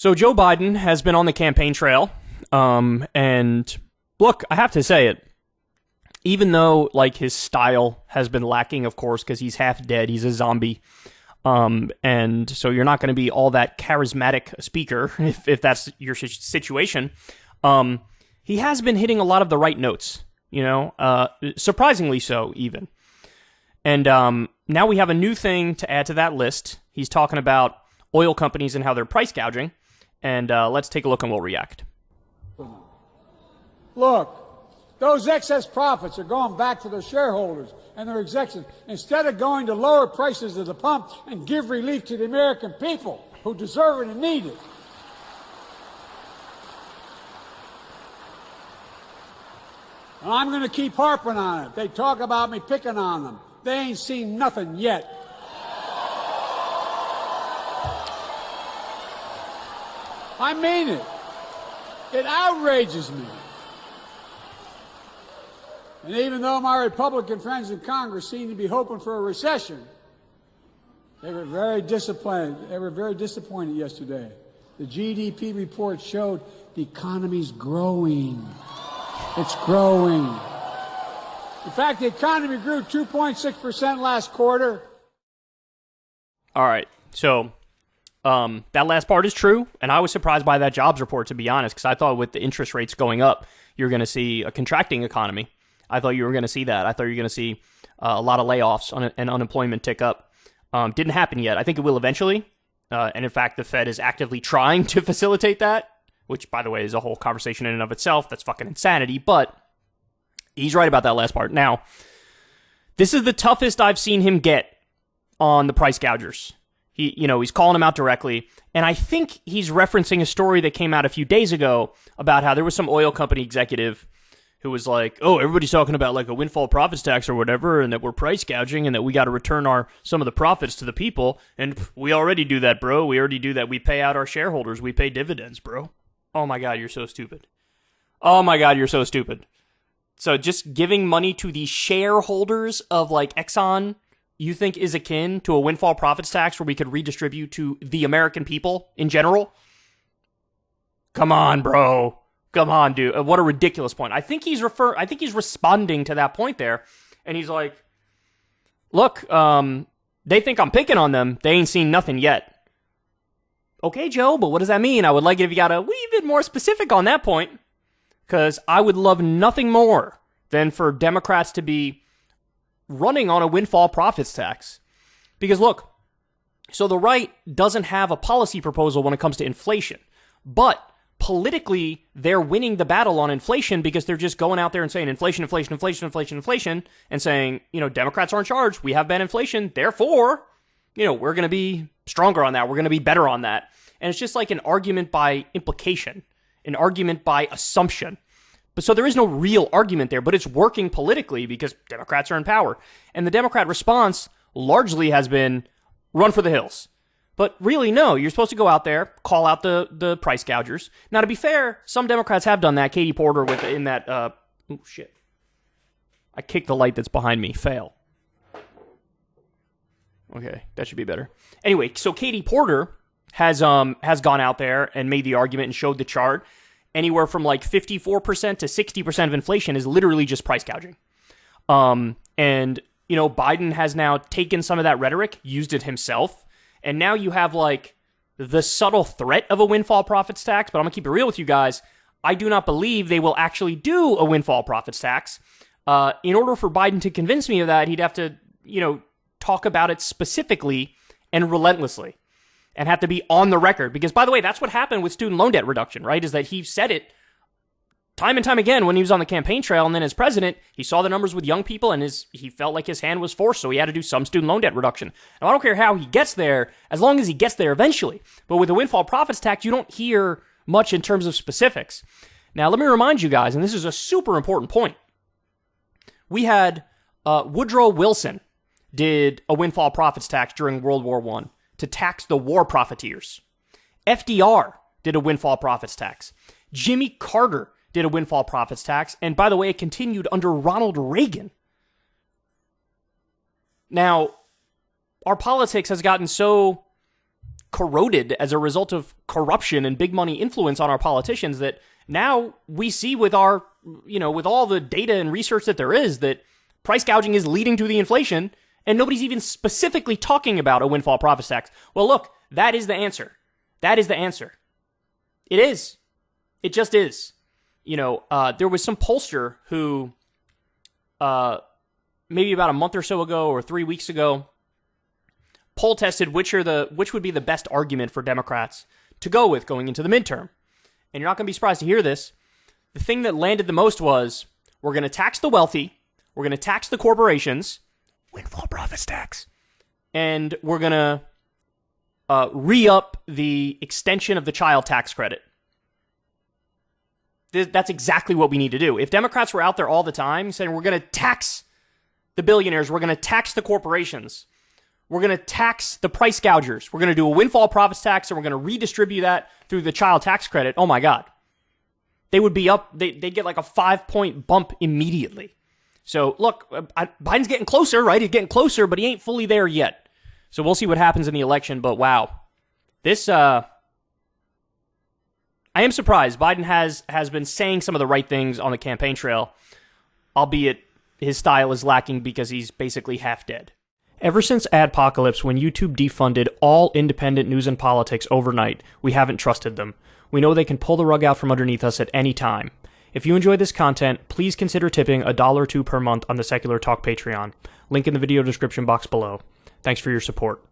So Joe Biden has been on the campaign trail, and look, I have to say it. Even though, like, his style has been lacking, of course, because he's half dead, he's a zombie, and so you're not going to be all that charismatic a speaker if that's your situation. He has been hitting a lot of the right notes, surprisingly so, even. And now we have a new thing to add to that list. He's talking about oil companies and how they're price gouging. And let's take a look and we'll react. Look, those excess profits are going back to their shareholders and their executives instead of going to lower prices at the pump and give relief to the American people who deserve it and need it. And I'm going to keep harping on it. They talk about me picking on them. They ain't seen nothing yet. I mean it. It outrages me. And even though my Republican friends in Congress seem to be hoping for a recession, they were very disappointed. They were very disappointed yesterday. The GDP report showed the economy's growing. It's growing. In fact, the economy grew 2.6% last quarter. All right, so that last part is true, and I was surprised by that jobs report, to be honest, because I thought with the interest rates going up, you're going to see a contracting economy. I thought you were going to see that. I thought you were going to see a lot of layoffs and unemployment tick up. Didn't happen yet. I think it will eventually, and in fact, the Fed is actively trying to facilitate that, which, by the way, is a whole conversation in and of itself. That's fucking insanity, but he's right about that last part. Now, this is the toughest I've seen him get on the price gougers. He's calling them out directly, and I think he's referencing a story that came out a few days ago about how there was some oil company executive who was like, oh, everybody's talking about like a windfall profits tax or whatever, and that we're price gouging and that we got to return some of the profits to the people, and we already do that, bro. We already do that. We pay out our shareholders. We pay dividends, bro. Oh my God, you're so stupid. Oh my God, you're so stupid. So just giving money to the shareholders of like Exxon, you think is akin to a windfall profits tax where we could redistribute to the American people in general? Come on, bro. Come on, dude. What a ridiculous point. I think he's responding to that point there, and he's like, look, they think I'm picking on them. They ain't seen nothing yet. Okay, Joe, but what does that mean? I would like it if you got a wee bit more specific on that point, because I would love nothing more than for Democrats to be running on a windfall profits tax. Because look, so the right doesn't have a policy proposal when it comes to inflation, but politically, they're winning the battle on inflation because they're just going out there and saying inflation, inflation, inflation, inflation, inflation, and saying, Democrats are in charge. We have bad inflation. Therefore, we're going to be stronger on that. We're going to be better on that. And it's just like an argument by implication, an argument by assumption. But so there is no real argument there, but it's working politically because Democrats are in power. And the Democrat response largely has been run for the hills. But really, no, you're supposed to go out there, call out the price gougers. Now, to be fair, some Democrats have done that. Katie Porter in that, oh, shit. I kicked the light that's behind me. Fail. Okay, that should be better. Anyway, so Katie Porter has gone out there and made the argument and showed the chart. Anywhere from like 54% to 60% of inflation is literally just price gouging. And, Biden has now taken some of that rhetoric, used it himself, and now you have like the subtle threat of a windfall profits tax, but I'm going to keep it real with you guys. I do not believe they will actually do a windfall profits tax. In order for Biden to convince me of that, he'd have to, talk about it specifically and relentlessly and have to be on the record. Because, by the way, that's what happened with student loan debt reduction, right? Is that he said it time and time again when he was on the campaign trail, and then as president, he saw the numbers with young people, and he felt like his hand was forced, so he had to do some student loan debt reduction. Now, I don't care how he gets there, as long as he gets there eventually. But with the windfall profits tax, you don't hear much in terms of specifics. Now, let me remind you guys, and this is a super important point. We had Woodrow Wilson did a windfall profits tax during World War I to tax the war profiteers. FDR did a windfall profits tax. Jimmy Carter did a windfall profits tax. And by the way, it continued under Ronald Reagan. Now, our politics has gotten so corroded as a result of corruption and big money influence on our politicians that now we see with our, with all the data and research that there is, that price gouging is leading to the inflation, and nobody's even specifically talking about a windfall profits tax. Well, look, that is the answer. That is the answer. It is. It just is. There was some pollster who, maybe about a month or so ago or 3 weeks ago, poll tested which would be the best argument for Democrats to go with going into the midterm. And you're not going to be surprised to hear this. The thing that landed the most was, we're going to tax the wealthy, we're going to tax the corporations, windfall profits tax, and we're going to re-up the extension of the child tax credit. That's exactly what we need to do. If Democrats were out there all the time saying we're going to tax the billionaires, we're going to tax the corporations, we're going to tax the price gougers, we're going to do a windfall profits tax, and we're going to redistribute that through the child tax credit, oh my God. They would be up, they'd get like a 5-point bump immediately. So look, Biden's getting closer, right? He's getting closer, but he ain't fully there yet. So we'll see what happens in the election, but wow. This, I am surprised. Biden has been saying some of the right things on the campaign trail, albeit his style is lacking because he's basically half dead. Ever since Adpocalypse, when YouTube defunded all independent news and politics overnight, we haven't trusted them. We know they can pull the rug out from underneath us at any time. If you enjoy this content, please consider tipping $1 or $2 per month on the Secular Talk Patreon. Link in the video description box below. Thanks for your support.